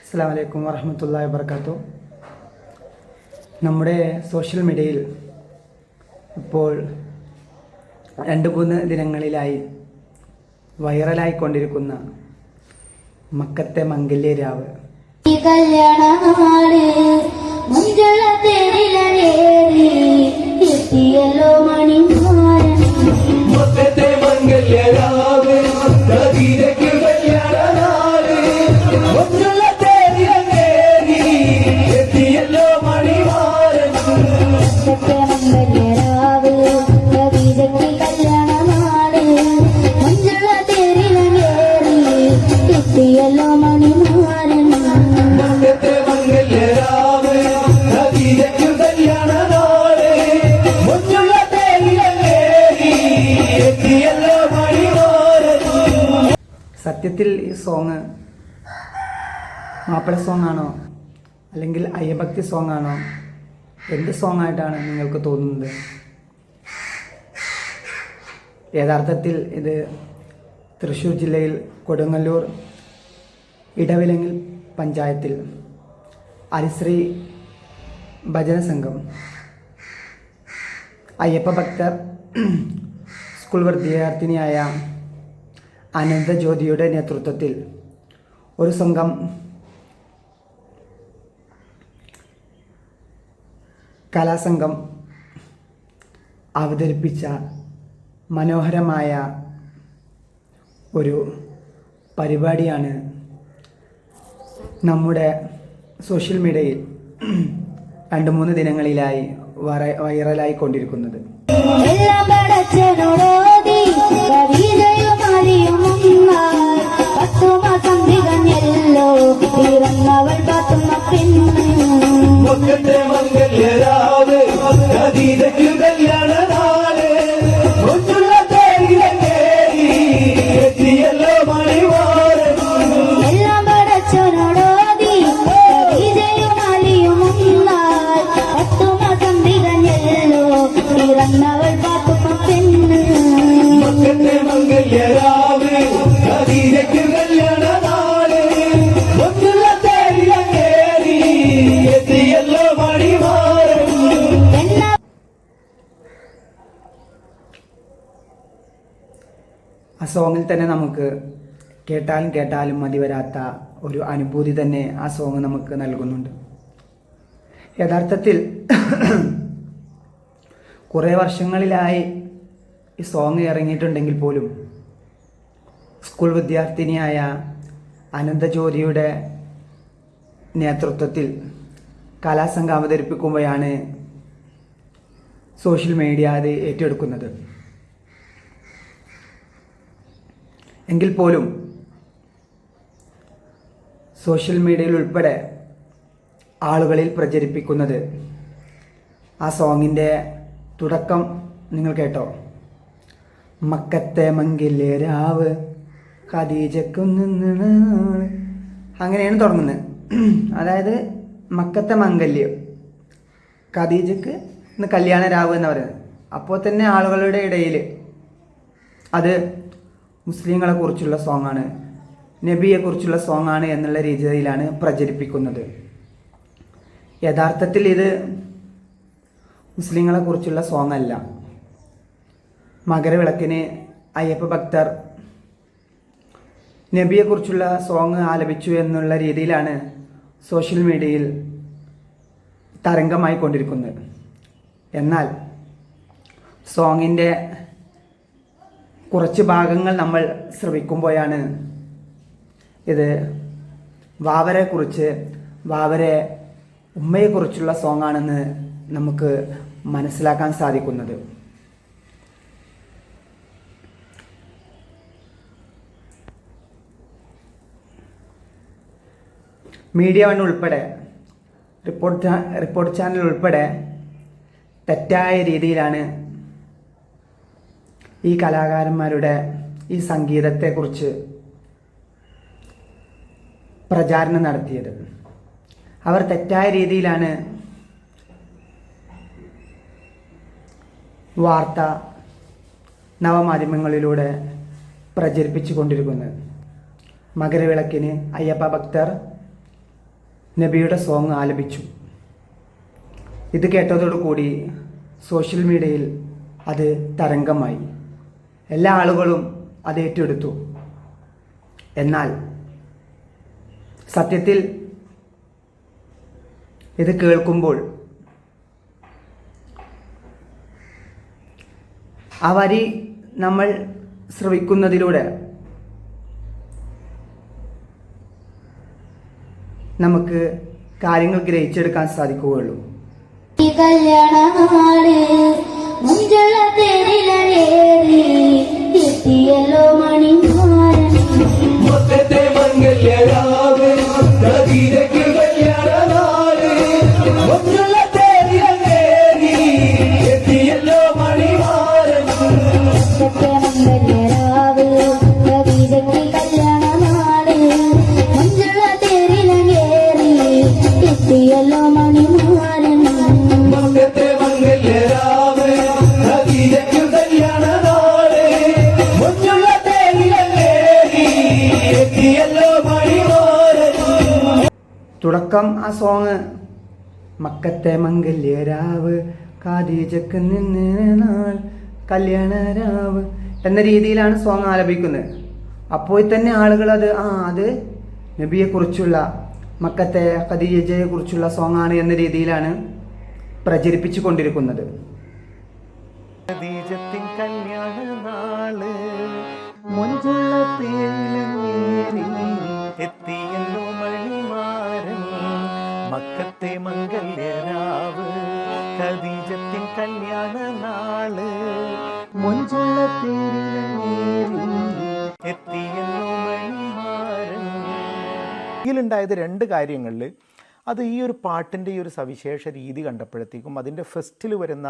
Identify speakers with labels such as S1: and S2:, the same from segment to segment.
S1: അസ്സലാമു അലൈക്കും വറഹ്മത്തുള്ളാഹി വബറകാതുഹു. നമ്മുടെ സോഷ്യൽ മീഡിയയിൽ ഇപ്പോൾ 2-3 ദിനങ്ങളിലായി വൈറലായിക്കൊണ്ടിരിക്കുന്ന മക്കത്തെ മംഗല്യരാവ് സത്യത്തിൽ ഈ സോങ് മാപ്പിള സോങ് ആണോ അല്ലെങ്കിൽ അയ്യഭക്തി സോങ് ആണോ, എന്ത് സോങ് ആയിട്ടാണ് നിങ്ങൾക്ക് തോന്നുന്നത്? യഥാർത്ഥത്തിൽ ഇത് തൃശ്ശൂർ ജില്ലയിൽ കൊടുങ്ങല്ലൂർ ഇടവിലങ്ങിൽ പഞ്ചായത്തിൽ അരിശ്രീ ഭജന സംഘം അയ്യപ്പ ഭക്തർ സ്കൂൾ വിദ്യാർത്ഥിനിയായ അനന്തജ്യോതിയുടെ നേതൃത്വത്തിൽ ഒരു സംഘം കലാസംഘം അവതരിപ്പിച്ച മനോഹരമായ ഒരു പരിപാടിയാണ് നമ്മുടെ സോഷ്യൽ മീഡിയയിൽ 2-3 ദിനങ്ങളിലായി വൈറലായിക്കൊണ്ടിരിക്കുന്നത്. ആ സോങ്ങിൽ തന്നെ നമുക്ക് കേട്ടാലും മതി വരാത്ത ഒരു അനുഭൂതി തന്നെ ആ സോങ് നമുക്ക് നൽകുന്നുണ്ട്. യഥാർത്ഥത്തിൽ കുറേ വർഷങ്ങളിലായി ഈ സോങ് ഇറങ്ങിയിട്ടുണ്ടെങ്കിൽ പോലും സ്കൂൾ വിദ്യാർത്ഥിനിയായ അനന്തജ്യോതിയുടെ നേതൃത്വത്തിൽ കലാസംഘം അവതരിപ്പിക്കുമ്പോഴാണ് സോഷ്യൽ മീഡിയ അത് ഏറ്റെടുക്കുന്നത്. എങ്കിൽ പോലും സോഷ്യൽ മീഡിയയിൽ ഉൾപ്പെടെ ആളുകളിൽ പ്രചരിപ്പിക്കുന്നത് ആ സോങ്ങിൻ്റെ തുടക്കം നിങ്ങൾ കേട്ടോ? മക്കത്തെ മംഗല്യരാവ് ഖദീജക്കുന്ന്, അങ്ങനെയാണ് തുടങ്ങുന്നത്. അതായത് മക്കത്തെ മംഗല്യം, ഖദീജക്ക് ഇന്ന് കല്യാണ രാവ് എന്ന് പറയുന്നത്. അപ്പോൾ തന്നെ ആളുകളുടെ ഇടയിൽ അത് മുസ്ലിങ്ങളെ കുറിച്ചുള്ള സോങ്ങാണ്, നബിയെ കുറിച്ചുള്ള സോങ്ങാണ് എന്നുള്ള രീതിയിലാണ് പ്രചരിപ്പിക്കുന്നത്. യഥാർത്ഥത്തിൽ ഇത് മുസ്ലിങ്ങളെ കുറിച്ചുള്ള സോങ് അല്ല. മകരവിളക്കിന് അയ്യപ്പ ഭക്തർ നബിയെക്കുറിച്ചുള്ള സോങ് ആലപിച്ചു എന്നുള്ള രീതിയിലാണ് സോഷ്യൽ മീഡിയയിൽ തരംഗമായി കൊണ്ടിരിക്കുന്നത്. എന്നാൽ സോങ്ങിൻ്റെ കുറച്ച് ഭാഗങ്ങൾ നമ്മൾ ശ്രവിക്കുമ്പോഴാണ് ഇത് വാവരെ ഉമ്മയെക്കുറിച്ചുള്ള സോങ്ങാണെന്ന് നമുക്ക് മനസ്സിലാക്കാൻ സാധിക്കുന്നത്. മീഡിയ വൺ ഉൾപ്പെടെ റിപ്പോർട്ട് ചാനൽ ഉൾപ്പെടെ തെറ്റായ രീതിയിലാണ് ഈ കലാകാരന്മാരുടെ ഈ സംഗീതത്തെക്കുറിച്ച് പ്രചാരണം നടത്തിയത്. അവർ തെറ്റായ രീതിയിലാണ് വാർത്ത നവമാധ്യമങ്ങളിലൂടെ പ്രചരിപ്പിച്ചു കൊണ്ടിരിക്കുന്നത്. മകരവിളക്കിന് അയ്യപ്പ ഭക്തർ നബിയുടെ സോങ് ആലപിച്ചു. ഇത് കേട്ടതോടുകൂടി സോഷ്യൽ മീഡിയയിൽ അത് തരംഗമായി. എല്ലാ ആളുകളും അത് ഏറ്റെടുത്തു. എന്നാൽ സത്യത്തിൽ ഇത് കേൾക്കുമ്പോൾ ആ വരി നമ്മൾ ശ്രവിക്കുന്നതിലൂടെ നമുക്ക് കാര്യങ്ങൾ ഗ്രഹിച്ചെടുക്കാൻ സാധിക്കുകയുള്ളൂ. തുടക്കം ആ സോങ് മക്കത്തെ മംഗല്യരാവ് ഖദീജക്ക് നിന്ന് നാൾ കല്യാണരാവ് എന്ന രീതിയിലാണ് സോങ് ആലപിക്കുന്നത്. അപ്പോൾ തന്നെ ആളുകൾ അത് നബിയെക്കുറിച്ചുള്ള മക്കത്തെ ഖദീജയെക്കുറിച്ചുള്ള സോങ് ആണ് എന്ന രീതിയിലാണ് പ്രചരിപ്പിച്ചു കൊണ്ടിരിക്കുന്നത്.
S2: മക്കത്തെ മംഗല്യരാവ് ഖദീജത്തിൻ കല്യാണ നാള് മൊഞ്ചുള്ള ഇതിലുണ്ടായത് രണ്ട് കാര്യങ്ങളിൽ. അത് ഈ ഒരു പാട്ടിൻ്റെ ഈ ഒരു സവിശേഷ രീതി കണ്ടപ്പോഴത്തേക്കും അതിൻ്റെ ഫസ്റ്റിൽ വരുന്ന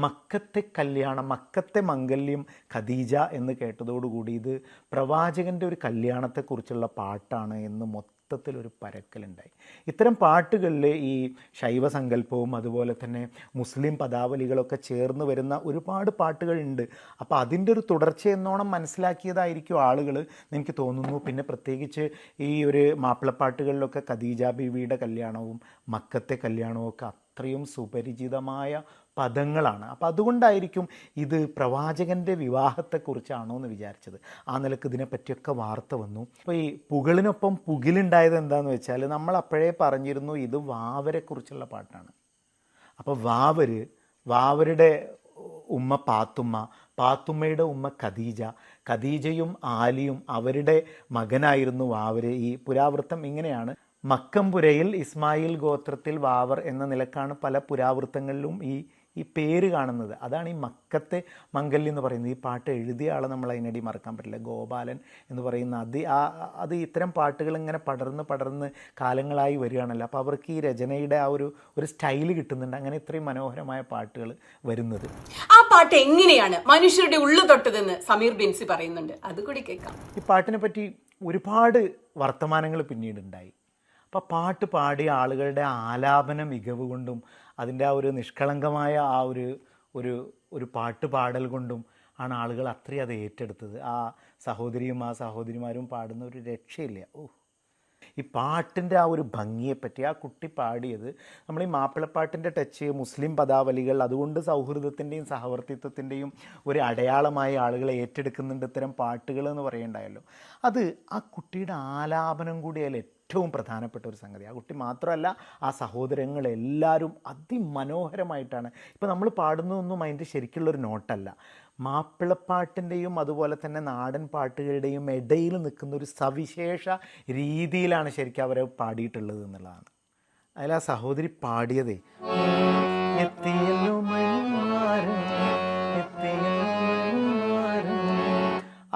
S2: മക്കത്തെ കല്യാണം, മക്കത്തെ മംഗല്യം ഖദീജ എന്ന് കേട്ടതോടുകൂടി ഇത് പ്രവാചകൻ്റെ ഒരു കല്യാണത്തെക്കുറിച്ചുള്ള പാട്ടാണ് എന്ന് മൊത്തത്തിലൊരു പരക്കലുണ്ടായി. ഇത്തരം പാട്ടുകളിൽ ഈ ശൈവ സങ്കല്പവും അതുപോലെ തന്നെ മുസ്ലിം പദാവലികളൊക്കെ ചേർന്ന് വരുന്ന ഒരുപാട് പാട്ടുകളുണ്ട്. അപ്പോൾ അതിൻ്റെ ഒരു തുടർച്ചയെന്നോണം മനസ്സിലാക്കിയതായിരിക്കും ആളുകൾ എനിക്ക് തോന്നുന്നു. പിന്നെ പ്രത്യേകിച്ച് ഈ ഒരു മാപ്പിളപ്പാട്ടുകളിലൊക്കെ ഖദീജ ബീവിയുടെ കല്യാണവും മക്കത്തെ കല്യാണവും ഒക്കെ അത്രയും സുപരിചിതമായ പദങ്ങളാണ്. അപ്പോൾ അതുകൊണ്ടായിരിക്കും ഇത് പ്രവാചകൻ്റെ വിവാഹത്തെക്കുറിച്ചാണോ എന്ന് വിചാരിച്ചത്. ആ നിലക്ക് ഇതിനെപ്പറ്റിയൊക്കെ വാർത്ത വന്നു. അപ്പോൾ ഈ പുകളിനൊപ്പം പുകിലുണ്ടായത് എന്താണെന്ന് വെച്ചാൽ നമ്മൾ അപ്പോഴേ പറഞ്ഞിരുന്നു ഇത് വാവരെക്കുറിച്ചുള്ള പാട്ടാണ്. അപ്പോൾ വാവരുടെ ഉമ്മ പാത്തുമ്മയുടെ ഉമ്മ ഖദീജയും ആലിയും അവരുടെ മകനായിരുന്നു വാവര്. ഈ പുരാവൃത്തം ഇങ്ങനെയാണ്. മക്കംപുരയിൽ ഇസ്മായിൽ ഗോത്രത്തിൽ വാവർ എന്ന നിലക്കാണ് പല പുരാവൃത്തങ്ങളിലും ഈ പേര് കാണുന്നത്. അതാണ് ഈ മക്കത്തെ മംഗല്യം എന്ന് പറയുന്നത്. ഈ പാട്ട് എഴുതിയ ആളെ നമ്മൾ അതിനടി മറക്കാൻ പറ്റില്ല, ഗോപാലൻ എന്ന് പറയുന്ന അത് ഇത്തരം പാട്ടുകൾ ഇങ്ങനെ പടർന്ന് കാലങ്ങളായി വരികയാണല്ലോ. അപ്പോൾ അവർക്ക് ഈ രചനയുടെ ആ ഒരു സ്റ്റൈല് കിട്ടുന്നുണ്ട്. അങ്ങനെ ഇത്രയും മനോഹരമായ പാട്ടുകൾ വരുന്നത്.
S3: ആ പാട്ട് എങ്ങനെയാണ് മനുഷ്യരുടെ ഉള്ളു തൊട്ടതെന്ന് സമീർ ബിൻസി പറയുന്നുണ്ട്. അതുകൂടി കേൾക്കാം.
S2: ഈ പാട്ടിനെ പറ്റി ഒരുപാട് വർത്തമാനങ്ങൾ പിന്നീടുണ്ടായി. അപ്പോൾ പാട്ട് പാടിയ ആളുകളുടെ ആലാപന മികവ് കൊണ്ടും അതിൻ്റെ ആ ഒരു നിഷ്കളങ്കമായ ആ ഒരു പാട്ട് പാടൽ കൊണ്ടും ആണ് ആളുകൾ അത്രയും അത് ഏറ്റെടുത്തത്. ആ സഹോദരിമാരും പാടുന്ന ഒരു രക്ഷയില്ല. ഈ പാട്ടിൻ്റെ ആ ഒരു ഭംഗിയെപ്പറ്റി ആ കുട്ടി പാടിയത്, നമ്മൾ ഈ മാപ്പിളപ്പാട്ടിൻ്റെ ടച്ച്, മുസ്ലിം പദാവലികൾ, അതുകൊണ്ട് സൗഹൃദത്തിൻ്റെയും സഹവർത്തിത്വത്തിൻ്റെയും ഒരു അടയാളമായി ആളുകൾ ഏറ്റെടുക്കുന്നുണ്ട് ഇത്തരം പാട്ടുകൾ എന്ന് പറയുന്നുണ്ടായല്ലോ. അത് ആ കുട്ടിയുടെ ആലാപനം കൂടി അതിൽ ഏറ്റവും പ്രധാനപ്പെട്ട ഒരു സംഗതി. ആ കുട്ടി മാത്രമല്ല, ആ സഹോദരങ്ങളെല്ലാവരും അതിമനോഹരമായിട്ടാണ്. ഇപ്പോൾ നമ്മൾ പാടുന്നതൊന്നും അതിൻ്റെ ശരിക്കുള്ളൊരു നോട്ടല്ല. മാപ്പിളപ്പാട്ടിൻ്റെയും അതുപോലെ തന്നെ നാടൻ പാട്ടുകളുടെയും ഇടയിൽ നിൽക്കുന്ന ഒരു സവിശേഷ രീതിയിലാണ് ശരിക്കും അവരെ പാടിയിട്ടുള്ളത് എന്നുള്ളതാണ്. അതിൽ ആ സഹോദരി പാടിയതേ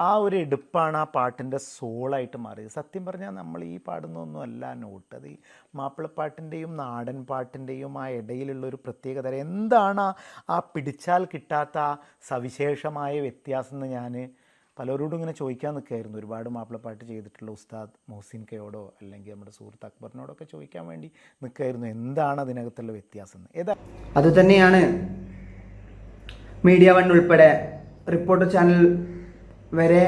S2: ആ ഒരു എടുപ്പാണ് ആ പാട്ടിൻ്റെ സോളായിട്ട് മാറിയത്. സത്യം പറഞ്ഞാൽ നമ്മൾ ഈ പാടുന്നൊന്നും അല്ല നോട്ട്. അത് ഈ മാപ്പിളപ്പാട്ടിൻ്റെയും നാടൻ പാട്ടിൻ്റെയും ആ ഇടയിലുള്ളൊരു പ്രത്യേകത എന്താണ് ആ പിടിച്ചാൽ കിട്ടാത്ത ആ സവിശേഷമായ വ്യത്യാസം എന്ന് ഞാൻ പലരോടും ഇങ്ങനെ ചോദിക്കാൻ നിൽക്കുകയായിരുന്നു. ഒരുപാട് മാപ്പിളപ്പാട്ട് ചെയ്തിട്ടുള്ള ഉസ്താദ് മൊഹസിൻ കയോടോ അല്ലെങ്കിൽ നമ്മുടെ സുഹൃത്ത് അക്ബറിനോടൊക്കെ ചോദിക്കാൻ വേണ്ടി നിൽക്കുകയായിരുന്നു എന്താണ് അതിനകത്തുള്ള വ്യത്യാസം എന്ന്.
S1: അതുതന്നെയാണ് മീഡിയ വൺ ഉൾപ്പെടെ റിപ്പോർട്ടർ ചാനൽ വരെ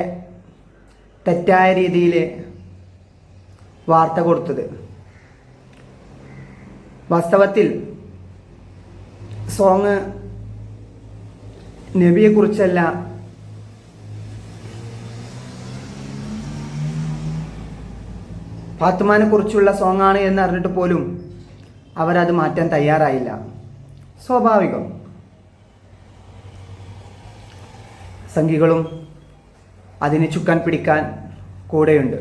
S1: തെറ്റായ രീതിയിൽ വാർത്ത കൊടുത്തത്. വാസ്തവത്തിൽ സോങ് നബിയെക്കുറിച്ചല്ല, ഫാത്തുമാനെ കുറിച്ചുള്ള സോങ്ങാണ് എന്ന് അറിഞ്ഞിട്ട് പോലും അവരത് മാറ്റാൻ തയ്യാറായില്ല. സ്വാഭാവികം. സംഘികളും അതിനെ ചുക്കാൻ പിടിക്കാൻ കൂടെയുണ്ട്.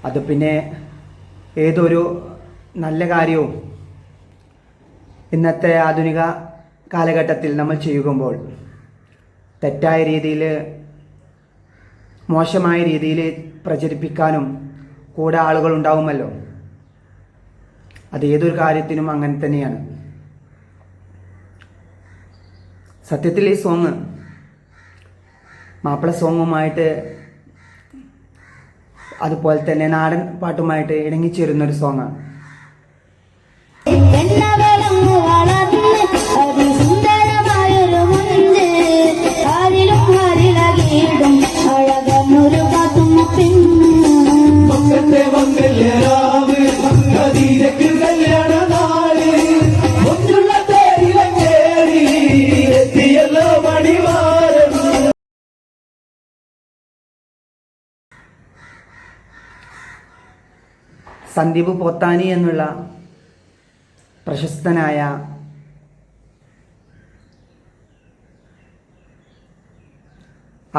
S1: അത് പിന്നെ ഏതൊരു നല്ല കാര്യവും ഇന്നത്തെ ആധുനിക കാലഘട്ടത്തിൽ നമ്മൾ ചെയ്യുമ്പോൾ തെറ്റായ രീതിയിൽ, മോശമായ രീതിയിൽ പ്രചരിപ്പിക്കാനും കൂടെ ആളുകൾ ഉണ്ടാവുമല്ലോ. അത് ഏതൊരു കാര്യത്തിനും അങ്ങനെ തന്നെയാണ്. സത്യത്തിൽ ഈ സോങ് മാപ്പിള സോങ്ങുമായിട്ട് അതുപോലെ തന്നെ നാടൻ പാട്ടുമായിട്ട് ഇണങ്ങിച്ചേരുന്നൊരു സോങ്ങാണ്. സന്ദീപ് പോത്താനി എന്നുള്ള പ്രശസ്തനായ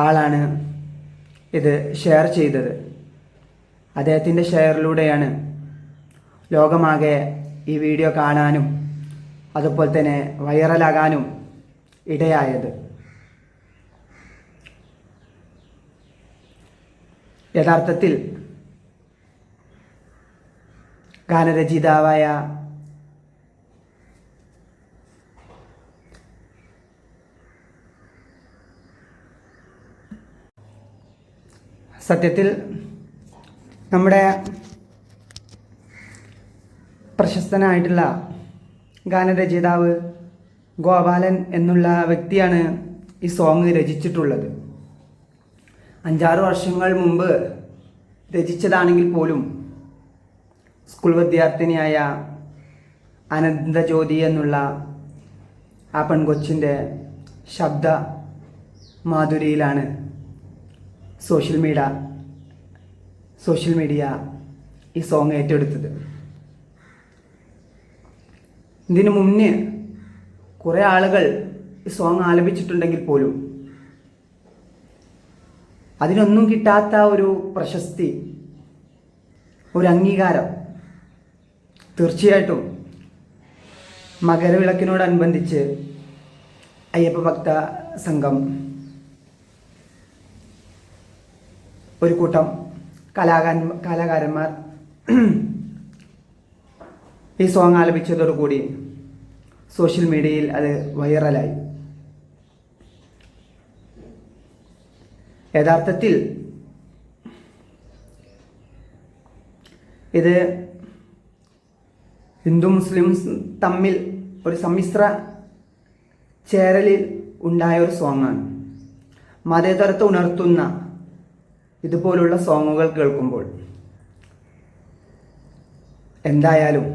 S1: ആളാണ് ഇത് ഷെയർ ചെയ്തത്. അദ്ദേഹത്തിൻ്റെ ഷെയറിലൂടെയാണ് ലോകമാകെ ഈ വീഡിയോ കാണാനും അതുപോലെ തന്നെ വൈറലാകാനും ഇടയായത്. യഥാർത്ഥത്തിൽ ഗാനരചയിതാവായ സത്യത്തിൽ നമ്മുടെ പ്രശസ്തനായിട്ടുള്ള ഗാനരചയിതാവ് ഗോപാലൻ എന്നുള്ള വ്യക്തിയാണ് ഈ സോങ് രചിച്ചിട്ടുള്ളത്. 5-6 വർഷങ്ങൾ മുമ്പ് രചിച്ചതാണെങ്കിൽ പോലും സ്കൂൾ വിദ്യാർത്ഥിനിയായ അനന്തജ്യോതി എന്നുള്ള ആ പെൺകൊച്ചിൻ്റെ ശബ്ദ മാധുരിയിലാണ് സോഷ്യൽ മീഡിയ ഈ സോങ് ഏറ്റെടുത്തത്. ഇതിനു മുന്നേ കുറേ ആളുകൾ ഈ സോങ് ആലപിച്ചിട്ടുണ്ടെങ്കിൽ പോലും അതിനൊന്നും കിട്ടാത്ത ഒരു പ്രശസ്തി, ഒരു അംഗീകാരം തീർച്ചയായിട്ടും മകരവിളക്കിനോടനുബന്ധിച്ച് അയ്യപ്പ ഭക്ത സംഘം ഒരു കൂട്ടം കലാകാരന്മാർ ഈ സോങ് ആലപിച്ചതോടുകൂടി സോഷ്യൽ മീഡിയയിൽ അത് വൈറലായി. യഥാർത്ഥത്തിൽ ഇത് ഹിന്ദു മുസ്ലിംസ് തമ്മിൽ ഒരു സമ്മിശ്ര ചേരലിൽ ഉണ്ടായ ഒരു സോങ്ങാണ്. മതേതരത്വം ഉണർത്തുന്ന ഇതുപോലുള്ള സോങ്ങുകൾ കേൾക്കുമ്പോൾ എന്തായാലും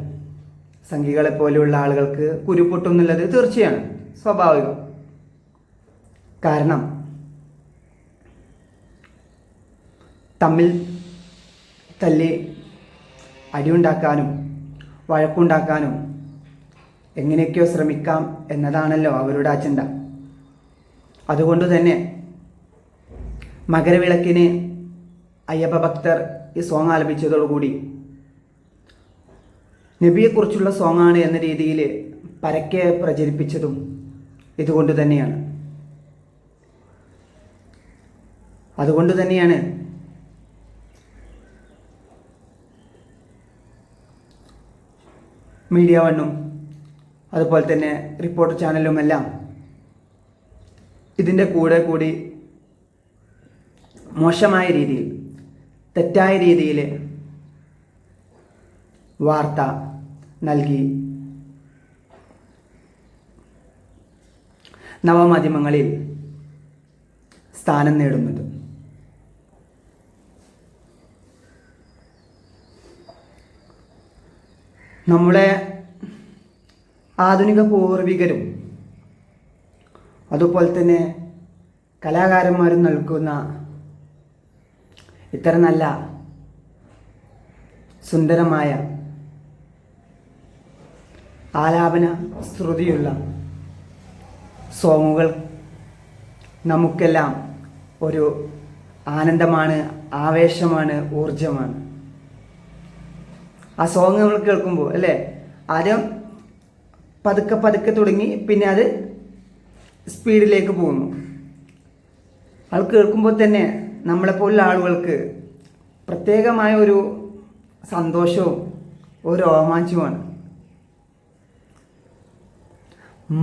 S1: സംഘികളെ പോലെയുള്ള ആളുകൾക്ക് കുരുപൊട്ടുന്നുള്ളത് തീർച്ചയാണ്, സ്വാഭാവികം. കാരണം തമ്മിൽ തല്ലി അടിയുണ്ടാക്കാനും വഴക്കുണ്ടാക്കാനും എങ്ങനെയൊക്കെയോ ശ്രമിക്കാം എന്നതാണല്ലോ അവരുടെ അജണ്ട. അതുകൊണ്ട് തന്നെ മകരവിളക്കിന് അയ്യപ്പ ഭക്തർ ഈ സോങ് ആലപിച്ചതോടുകൂടി നബിയെക്കുറിച്ചുള്ള സോങ്ങാണ് എന്ന രീതിയിൽ പരക്കെ പ്രചരിപ്പിച്ചതും ഇതുകൊണ്ട് തന്നെയാണ്. അതുകൊണ്ട് തന്നെയാണ് മീഡിയ വണ്ണും അതുപോലെ തന്നെ റിപ്പോർട്ടർ ചാനലുമെല്ലാം ഇതിൻ്റെ കൂടി മോശമായ രീതിയിൽ, തെറ്റായ രീതിയിൽ വാർത്ത നൽകി നവമാധ്യമങ്ങളിൽ സ്ഥാനം നേടുന്നത്. നമ്മളെ ആധുനിക പൂർവികരും അതുപോലെ തന്നെ കലാകാരന്മാരും നൽകുന്ന ഇത്തരം നല്ല സുന്ദരമായ ആലാപന ശ്രുതിയുള്ള സോങ്ങുകൾ നമുക്കെല്ലാം ഒരു ആനന്ദമാണ്, ആവേശമാണ്, ഊർജമാണ്. ആ സോങ് നമ്മൾ കേൾക്കുമ്പോൾ അല്ലേ, ആദ്യം പതുക്കെ പതുക്കെ തുടങ്ങി പിന്നെ അത് സ്പീഡിലേക്ക് പോകുന്നു. അത് കേൾക്കുമ്പോൾ തന്നെ നമ്മളെപ്പോലുള്ള ആളുകൾക്ക് പ്രത്യേകമായ ഒരു സന്തോഷവും ഒരു രോമാഞ്ചവുമാണ്.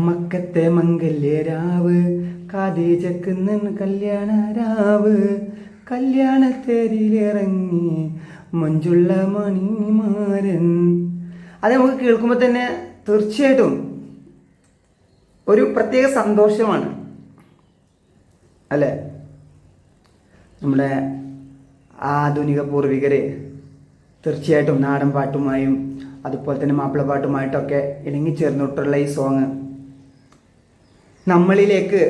S1: മക്കത്തെ മംഗല്യരാവ് ഖദീജക്ക് കല്യാണ രാവ്, കല്യാണത്തേരിലിറങ്ങി മഞ്ചുള്ള മണിമാരൻ. അത് നമുക്ക് കേൾക്കുമ്പോൾ തന്നെ തീർച്ചയായിട്ടും ഒരു പ്രത്യേക സന്തോഷമാണ് അല്ലേ. നമ്മുടെ ആധുനിക പൂർവികരെ തീർച്ചയായിട്ടും നാടൻ പാട്ടുമായും അതുപോലെ തന്നെ മാപ്പിളപ്പാട്ടുമായിട്ടൊക്കെ ഇണങ്ങിച്ചേർന്നിട്ടുള്ള ഈ സോങ് നമ്മളിലേക്ക്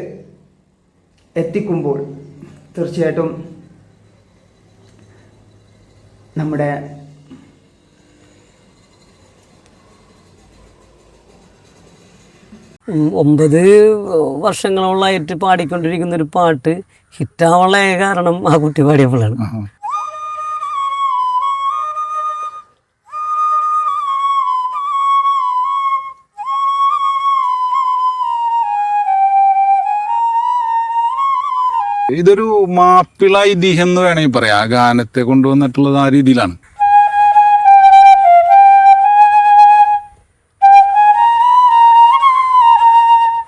S1: എത്തിക്കുമ്പോൾ തീർച്ചയായിട്ടും നമ്മുടെ
S4: ഒമ്പത് വർഷങ്ങളോളായിട്ട് പാടിക്കൊണ്ടിരിക്കുന്ന ഒരു പാട്ട് ഹിറ്റാവുള്ള കാരണം ആ കുട്ടി പാടിയപ്പോഴാണ്.
S5: ഇതൊരു മാപ്പിള ഐതിഹ്യം എന്ന് വേണമെങ്കിൽ പറയാം. ആ ഗാനത്തെ കൊണ്ടുവന്നിട്ടുള്ളത് ആ രീതിയിലാണ്.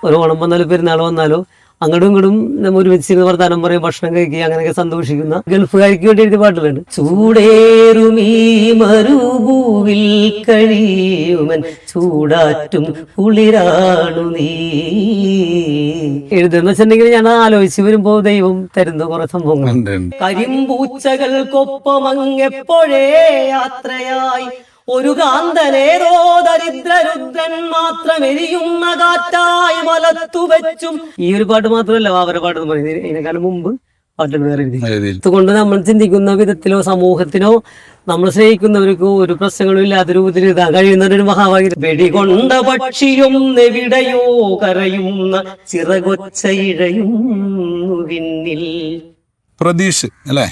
S4: ഒരു ഓണം വന്നാലും പെരുന്നാൾ വന്നാലോ അങ്ങോട്ടും ഇങ്ങോട്ടും നമ്മൾ ഒരുമിച്ച് വർത്താനം പറയും, ഭക്ഷണം കഴിക്കുക, അങ്ങനെയൊക്കെ സന്തോഷിക്കുന്ന ഗൾഫുകാർക്ക് വേണ്ടി എഴുതിയ പാട്ടുകളുണ്ട്. ചൂടേറുമീ മരുഭൂവിൽ കഴിയുമൻ ചൂടാറ്റും കുളിരാണു നീ. എഴുതുന്ന വെച്ചിട്ടുണ്ടെങ്കിൽ ഞാൻ ആലോചിച്ച് വരുമ്പോ ദൈവം തരുന്ന കുറെ സംഭവങ്ങൾ. കരിമ്പൂച്ചകൾക്കൊപ്പം അങ്ങെപ്പോഴേ യാത്രയായി ഒരു കാന്തനേതോ ദരിദ്രരുദ്രൻ മാത്രം എരിയുന്ന കാറ്റായി വലത്തു വെച്ചും. ഈ ഒരു പാട്ട് മാത്രമല്ല അവരുടെ പാട്ട് എന്ന് പറയുന്നത്, ഇതിനേക്കാളും മുമ്പ് പാട്ടുകൾ വേറെ എഴുതി. അതുകൊണ്ട് നമ്മൾ ചിന്തിക്കുന്ന വിധത്തിലോ സമൂഹത്തിനോ നമ്മൾ സ്നേഹിക്കുന്നവർക്കോ ഒരു പ്രശ്നങ്ങളും ഇല്ലാത്ത രൂപത്തിൽ എഴുതാൻ കഴിയുന്ന ഒരു മഹാഭാഗ്യം. വെടികൊണ്ട പക്ഷിയും എവിടെയോ കരയുന്ന ചിറകൊച്ച ഇഴയുന്നു പിന്നിൽ.
S5: പ്രതീഷ് അല്ലേ,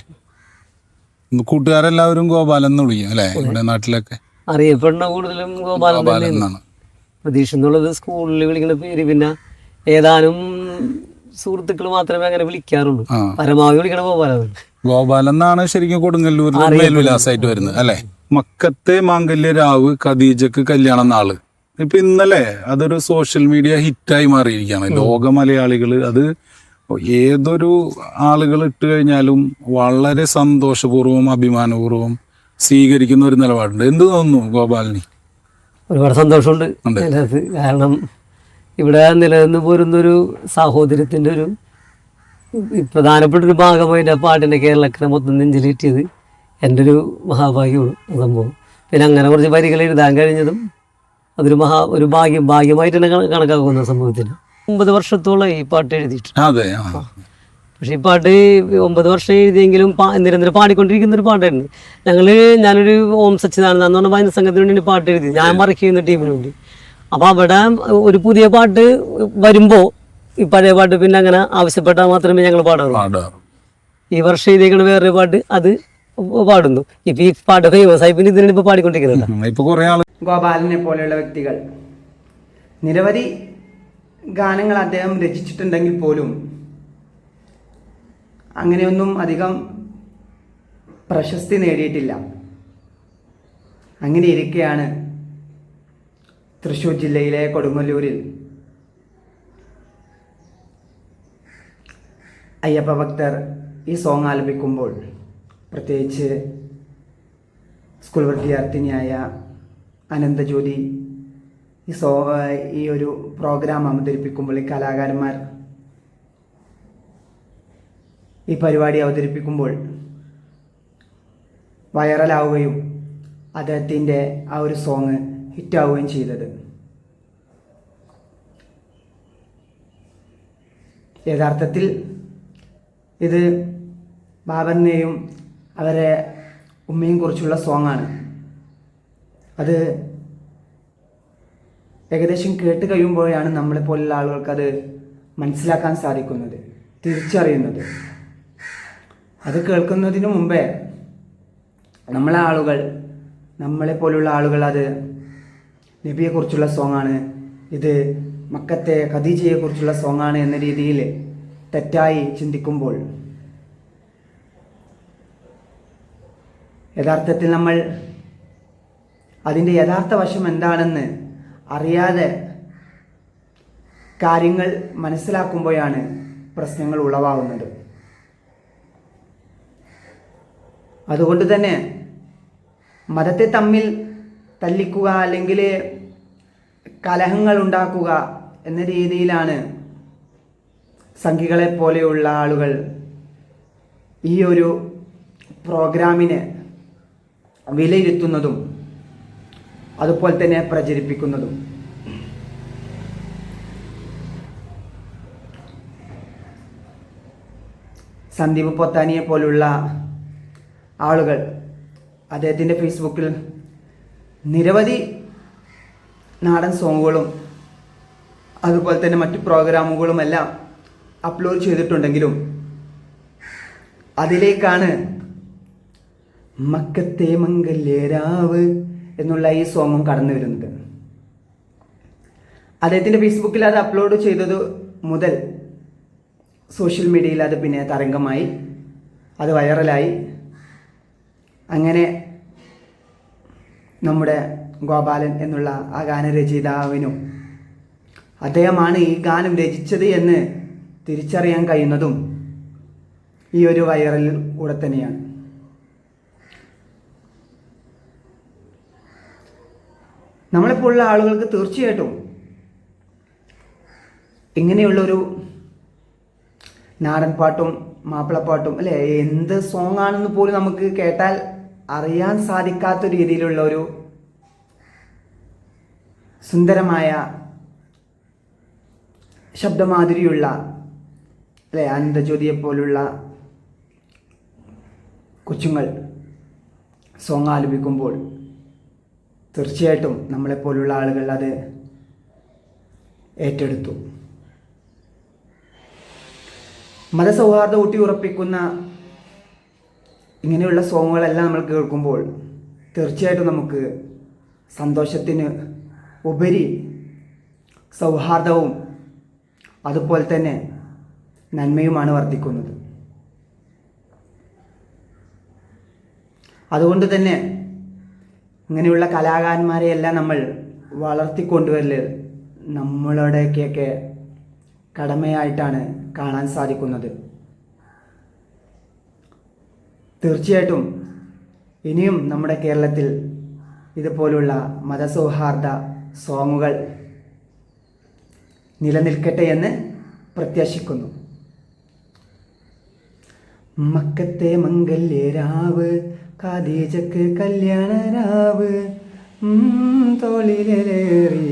S5: കൂട്ടുകാരെല്ലാവരും ഗോപാലൻ എന്ന് വിളിക്കും അല്ലെ, ഇവിടെ നാട്ടിലൊക്കെ
S4: അറിയപ്പെടുന്ന കൂടുതലും ഗോപാലൻ
S5: എന്നാണ്.
S4: പ്രതീക്ഷ എന്നുള്ളത് സ്കൂളിൽ വിളിക്കുന്ന പേര്. പിന്നെ ഏതാനും സുഹൃത്തുക്കൾ മാത്രമേ അങ്ങനെ വിളിക്കാറുള്ളൂ, പരമാവധി വിളിക്കണ ഗോപാലൻ.
S5: ഗോപാലൻ എന്നാണ് ശരിക്കും കൊടുങ്ങല്ലൂർ മേൽവിലാസമായിട്ട് വരുന്നത് അല്ലെ. മക്കത്തെ മാംഗല്യരാവ് ഖദീജക്ക് കല്യാണം നാള്. ഇപ്പൊ ഇന്നലെ അതൊരു സോഷ്യൽ മീഡിയ ഹിറ്റായി മാറിയിരിക്കുകയാണ്. ലോക മലയാളികൾ അത് ഏതൊരു ആളുകൾ ഇട്ട് കഴിഞ്ഞാലും വളരെ സന്തോഷപൂർവ്വം അഭിമാനപൂർവ്വം സ്വീകരിക്കുന്ന ഒരു നിലപാടുണ്ട്. എന്ത് തോന്നുന്നു ഗോപാലിന്?
S4: ഒരുപാട് സന്തോഷമുണ്ട് അതിനകത്ത്. കാരണം ഇവിടെ നിലനിന്ന് പോരുന്നൊരു സാഹോദര്യത്തിൻ്റെ ഒരു പ്രധാനപ്പെട്ട ഒരു ഭാഗമായിട്ട് ആ പാട്ടിൻ്റെ കേരളക്കര മൊത്തം നെഞ്ചിലേറ്റിയത് എൻ്റെ ഒരു മഹാഭാഗ്യമാണ് സംഭവം. പിന്നെ അങ്ങനെ കുറച്ച് വരികൾ എഴുതാൻ കഴിഞ്ഞതും അതൊരു ഒരു ഭാഗ്യമായിട്ടാണ് കണക്കാക്കുന്ന സംഭവത്തിന്. 9 വർഷത്തോളം ഈ പാട്ട് എഴുതിയിട്ടുണ്ട്. പക്ഷെ ഈ പാട്ട് 9 വർഷം എഴുതിയെങ്കിലും നിരന്തരം പാടിക്കൊണ്ടിരിക്കുന്ന ഒരു പാട്ടായിരുന്നു. ഞാനൊരു ഓം സച്ചിദാനന്ദ എന്ന് പറഞ്ഞ വായന സംഘത്തിന് വേണ്ടി പാട്ട് എഴുതി, ഞാൻ വർക്ക് ചെയ്യുന്ന ടീമിന് വേണ്ടി. അപ്പൊ അവിടെ ഒരു പുതിയ പാട്ട് വരുമ്പോ ഈ പഴയ പാട്ട് പിന്നെ അങ്ങനെ ആവശ്യപ്പെട്ടാൽ മാത്രമേ ഞങ്ങൾ പാടാറുള്ളൂ. ഈ വർഷം എഴുതിയേക്കുന്ന വേറൊരു പാട്ട് അത് പാടുന്നു. ഇപ്പൊ ഈ പാട്ട് ഫേമസ് ആയി, പിന്നെ ഇതിനാണ് ഇപ്പൊ പാടിക്കൊണ്ടിരിക്കുന്നത്.
S1: ഗോപാലനെ പോലെയുള്ള വ്യക്തികൾ നിരവധി ഗാനങ്ങൾ അദ്ദേഹം രചിച്ചിട്ടുണ്ടെങ്കിൽ പോലും അങ്ങനെയൊന്നും അധികം പ്രശസ്തി നേടിയിട്ടില്ല. അങ്ങനെ ഇരിക്കെയാണ് തൃശ്ശൂർ ജില്ലയിലെ കൊടുങ്ങല്ലൂരിൽ അയ്യപ്പ ഭക്തർ ഈ സോങ് ആലപിക്കുമ്പോൾ, പ്രത്യേകിച്ച് സ്കൂൾ വിദ്യാർത്ഥിനിയായ അനന്തജ്യോതി ഈ ഒരു പ്രോഗ്രാം അവതരിപ്പിക്കുമ്പോൾ, ഈ കലാകാരന്മാർ ഈ പരിപാടി അവതരിപ്പിക്കുമ്പോൾ വൈറലാവുകയും അദ്ദേഹത്തിൻ്റെ ആ ഒരു സോങ് ഹിറ്റാവുകയും ചെയ്തത്. യഥാർത്ഥത്തിൽ ഇത് ബാബറിനെയും അവരെ ഉമ്മയും കുറിച്ചുള്ള സോങ്ങാണ്. അത് ഏകദേശം കേട്ട് കഴിയുമ്പോഴാണ് നമ്മളെപ്പോലുള്ള ആളുകൾക്ക് അത് മനസ്സിലാക്കാൻ സാധിക്കുന്നത്, തിരിച്ചറിയുന്നത്. അത് കേൾക്കുന്നതിന് മുമ്പേ നമ്മളെപ്പോലുള്ള ആളുകൾ അത് നബിയെക്കുറിച്ചുള്ള സോങ്ങാണ്, ഇത് മക്കത്തെ ഖദീജയെക്കുറിച്ചുള്ള സോങ്ങാണ് എന്ന രീതിയിൽ തെറ്റായി ചിന്തിക്കുമ്പോൾ യഥാർത്ഥത്തിൽ നമ്മൾ അതിൻ്റെ യഥാർത്ഥ വശം എന്താണെന്ന് അറിയാതെ കാര്യങ്ങൾ മനസ്സിലാക്കുമ്പോഴാണ് പ്രശ്നങ്ങൾ ഉളവാകുന്നത്. അതുകൊണ്ട് തന്നെ മതത്തെ തമ്മിൽ തല്ലിക്കുക അല്ലെങ്കിൽ കലഹങ്ങൾ ഉണ്ടാക്കുക എന്ന രീതിയിലാണ് സംഘികളെ പോലെയുള്ള ആളുകൾ ഈ ഒരു പ്രോഗ്രാമിനെ വിലയിരുത്തുന്നതും അതുപോലെ തന്നെ പ്രചരിപ്പിക്കുന്നതും. സന്ദീപ് പൊത്താനിയെ പോലുള്ള ആളുകൾ അദ്ദേഹത്തിൻ്റെ ഫേസ്ബുക്കിൽ നിരവധി നാടൻ സോങ്ങുകളും അതുപോലെ തന്നെ മറ്റു പ്രോഗ്രാമുകളുമെല്ലാം അപ്ലോഡ് ചെയ്തിട്ടുണ്ടെങ്കിലും അതിലേക്കാണ് മക്കത്തെ മംഗല്യരാവ് എന്നുള്ള ഈ സോങ്ങും കടന്നു വരുന്നത്. അദ്ദേഹത്തിൻ്റെ ഫേസ്ബുക്കിൽ അത് അപ്ലോഡ് ചെയ്തത് മുതൽ സോഷ്യൽ മീഡിയയിൽ അത് പിന്നെ തരംഗമായി, അത് വൈറലായി. അങ്ങനെ നമ്മുടെ ഗോപാലൻ എന്നുള്ള ആ ഗാനരചയിതാവിനും അദ്ദേഹമാണ് ഈ ഗാനം രചിച്ചത് എന്ന് തിരിച്ചറിയാൻ കഴിയുന്നതും ഈ ഒരു വൈറലിൽ കൂടെ തന്നെയാണ്. നമ്മളെപ്പോലുള്ള ആളുകൾക്ക് തീർച്ചയായിട്ടും ഇങ്ങനെയുള്ളൊരു നാടൻ പാട്ടും മാപ്പിളപ്പാട്ടും അല്ലെ, എന്ത് സോങ് ആണെന്ന് പോലും നമുക്ക് കേട്ടാൽ അറിയാൻ സാധിക്കാത്ത രീതിയിലുള്ള ഒരു സുന്ദരമായ ശബ്ദമാധുരിയുള്ള അല്ലെ ആനന്ദജ്യോതിയെ പോലുള്ള കൊച്ചുങ്ങൾ സോങ് ആലപിക്കുമ്പോൾ തീർച്ചയായിട്ടും നമ്മളെപ്പോലുള്ള ആളുകൾ അത് ഏറ്റെടുത്തു. മതസൗഹാർദ്ദം ഊട്ടി ഉറപ്പിക്കുന്ന ഇങ്ങനെയുള്ള സോങ്ങുകളെല്ലാം നമ്മൾ കേൾക്കുമ്പോൾ തീർച്ചയായിട്ടും നമുക്ക് സന്തോഷത്തിന് ഉപരി സൗഹാർദ്ദവും അതുപോലെ തന്നെ നന്മയുമാണ് വർദ്ധിക്കുന്നത്. അതുകൊണ്ട് തന്നെ ഇങ്ങനെയുള്ള കലാകാരന്മാരെയെല്ലാം നമ്മൾ വളർത്തിക്കൊണ്ടുവരൽ നമ്മളുടെയൊക്കെ കടമയായിട്ടാണ് കാണാൻ സാധിക്കുന്നത്. തീർച്ചയായിട്ടും ഇനിയും നമ്മുടെ കേരളത്തിൽ ഇതുപോലുള്ള മതസൗഹാർദ്ദ സോങ്ങുകൾ നിലനിൽക്കട്ടെ എന്ന് പ്രത്യാശിക്കുന്നു. മക്കത്തെ മംഗല്യരാവ് ഖദീജക്ക് കല്യാണരാവ് തോളിലേറി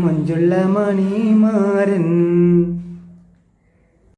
S1: മഞ്ജുള്ള മണിമാരൻ